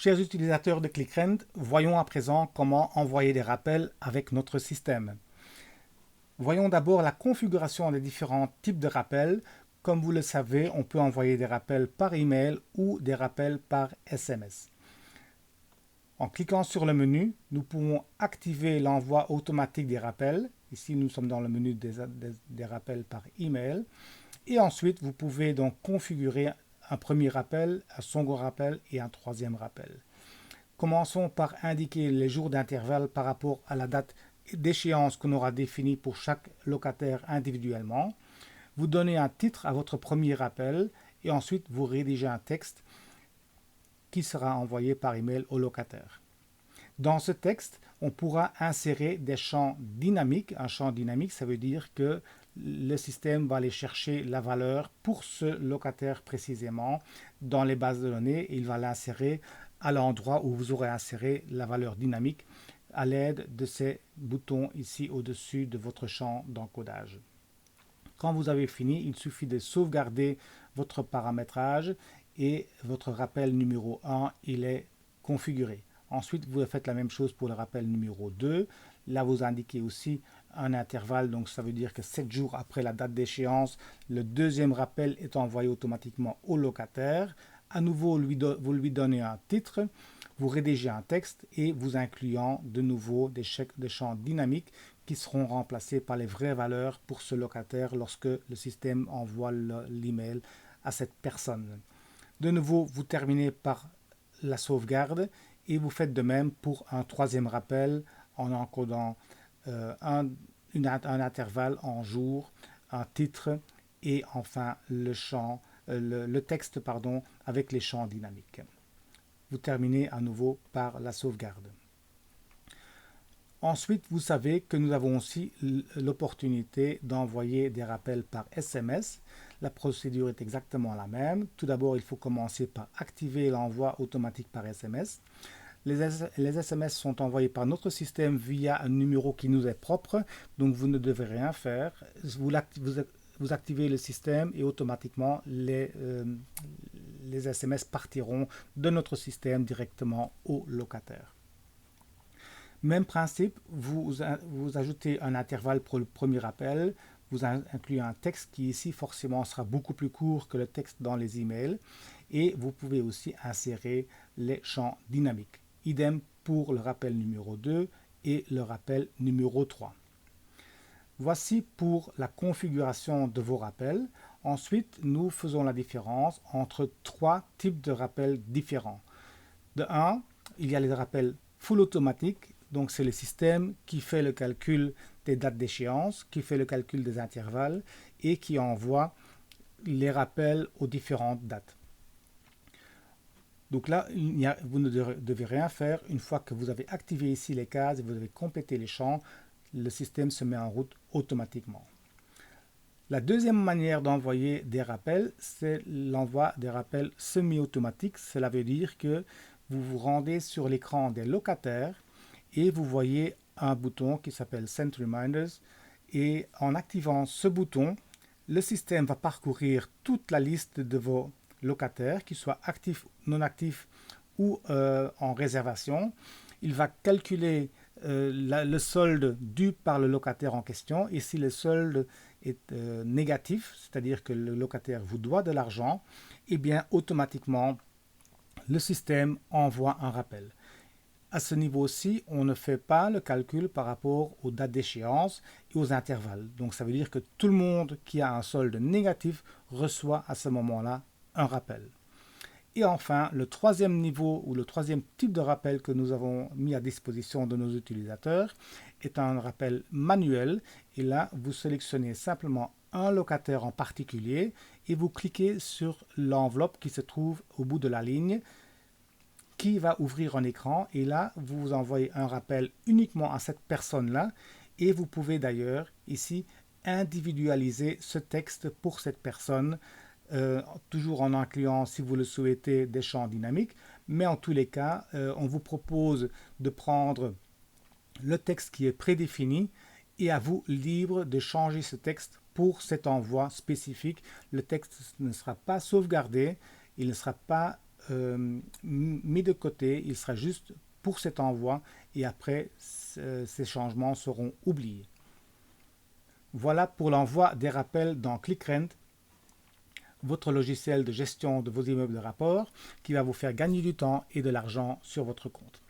Chers utilisateurs de ClickRent, voyons à présent comment envoyer des rappels avec notre système. Voyons d'abord la configuration des différents types de rappels. Comme vous le savez, on peut envoyer des rappels par email ou des rappels par SMS. En cliquant sur le menu, nous pouvons activer l'envoi automatique des rappels. Ici, nous sommes dans le menu des rappels par email. Et ensuite, vous pouvez donc configurer un premier rappel, un second rappel et un troisième rappel. Commençons par indiquer les jours d'intervalle par rapport à la date d'échéance qu'on aura définie pour chaque locataire individuellement. Vous donnez un titre à votre premier rappel et ensuite vous rédigez un texte qui sera envoyé par email au locataire. Dans ce texte, on pourra insérer des champs dynamiques. Un champ dynamique, ça veut dire que le système va aller chercher la valeur pour ce locataire précisément dans les bases de données et il va l'insérer à l'endroit où vous aurez inséré la valeur dynamique à l'aide de ces boutons ici au-dessus de votre champ d'encodage. Quand vous avez fini, il suffit de sauvegarder votre paramétrage et votre rappel numéro 1, il est configuré. Ensuite, vous faites la même chose pour le rappel numéro 2. Là, vous indiquez aussi un intervalle, donc ça veut dire que 7 jours après la date d'échéance, le deuxième rappel est envoyé automatiquement au locataire. À nouveau, vous lui donnez un titre, vous rédigez un texte et vous incluant de nouveau des champs dynamiques qui seront remplacés par les vraies valeurs pour ce locataire lorsque le système envoie l'email à cette personne. De nouveau, vous terminez par la sauvegarde et vous faites de même pour un troisième rappel en encodant un intervalle en jour, un titre et enfin le texte avec les champs dynamiques. Vous terminez à nouveau par la sauvegarde. Ensuite, vous savez que nous avons aussi l'opportunité d'envoyer des rappels par SMS. La procédure est exactement la même. Tout d'abord, il faut commencer par activer l'envoi automatique par SMS. Les SMS sont envoyés par notre système via un numéro qui nous est propre, donc vous ne devez rien faire. Vous activez le système et automatiquement les SMS partiront de notre système directement au locataire. Même principe, vous ajoutez un intervalle pour le premier appel, vous incluez un texte qui ici forcément sera beaucoup plus court que le texte dans les emails et vous pouvez aussi insérer les champs dynamiques. Idem pour le rappel numéro 2 et le rappel numéro 3. Voici pour la configuration de vos rappels. Ensuite, nous faisons la différence entre trois types de rappels différents. De 1, il y a les rappels full automatique, donc c'est le système qui fait le calcul des dates d'échéance, qui fait le calcul des intervalles et qui envoie les rappels aux différentes dates. Donc là, vous ne devez rien faire. Une fois que vous avez activé ici les cases et vous avez complété les champs, le système se met en route automatiquement. La deuxième manière d'envoyer des rappels, c'est l'envoi des rappels semi-automatiques. Cela veut dire que vous vous rendez sur l'écran des locataires et vous voyez un bouton qui s'appelle Send Reminders. Et en activant ce bouton, le système va parcourir toute la liste de vos locataires, qu'ils soient actifs, non actifs ou en réservation. Il va calculer le solde dû par le locataire en question et si le solde est négatif, c'est-à-dire que le locataire vous doit de l'argent, eh bien automatiquement le système envoie un rappel. À ce niveau-ci, on ne fait pas le calcul par rapport aux dates d'échéance et aux intervalles. Donc ça veut dire que tout le monde qui a un solde négatif reçoit à ce moment-là un rappel. Et enfin, le troisième niveau ou le troisième type de rappel que nous avons mis à disposition de nos utilisateurs est un rappel manuel. Et là, vous sélectionnez simplement un locataire en particulier et vous cliquez sur l'enveloppe qui se trouve au bout de la ligne qui va ouvrir un écran et là, vous envoyez un rappel uniquement à cette personne-là et vous pouvez d'ailleurs ici individualiser ce texte pour cette personne toujours en incluant, si vous le souhaitez, des champs dynamiques. Mais en tous les cas, on vous propose de prendre le texte qui est prédéfini et à vous libre de changer ce texte pour cet envoi spécifique. Le texte ne sera pas sauvegardé, il ne sera pas mis de côté, il sera juste pour cet envoi et après ces changements seront oubliés. Voilà pour l'envoi des rappels dans ClickRent, votre logiciel de gestion de vos immeubles de rapport qui va vous faire gagner du temps et de l'argent sur votre compte.